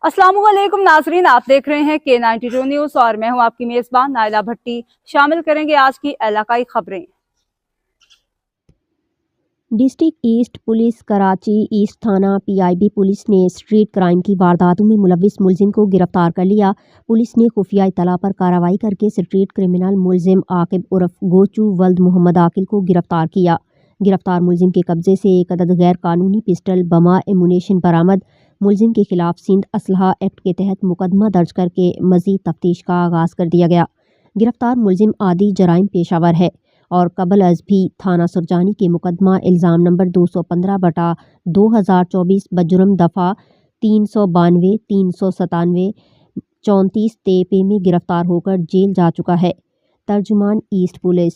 अस्सलामुअलैकुम नाजरीन, आप देख रहे हैं K92 न्यूज और मैं हूं आपकी मेजबान नाइला भट्टी। शामिल करेंगे आज की इलाकाई खबरें। District east police Karachi east थाना पीआईबी पुलिस ने स्ट्रीट क्राइम की वारदातों में मुलविस मुलजिम को गिरफ्तार कर लिया। पुलिस ने खुफिया इत्तला पर कार्रवाई करके स्ट्रीट क्रिमिनल मुलजिम आकिब उर्फ गोचू वल्द मोहम्मद आकिल को गिरफ्तार किया। गिरफ्तार मुलजिम के कब्जे से एक अदद गैर कानूनी पिस्टल बमा एमुनेशन बरामद। मुलजिम के खिलाफ सिंध असलहा एक्ट के तहत मुकदमा दर्ज करके मजीद तफ्तीश का आगाज कर दिया गया। गिरफ्तार मुलजिम आदि जराइम पेशावर है और कबल अज भी थाना सुरजानी के मुकदमा इल्ज़ाम नंबर 215/2024 बजुर्म दफ़ा 392, 397, 34 तेपे में गिरफ्तार होकर जेल जा चुका है। तर्जुमान ईस्ट पुलिस।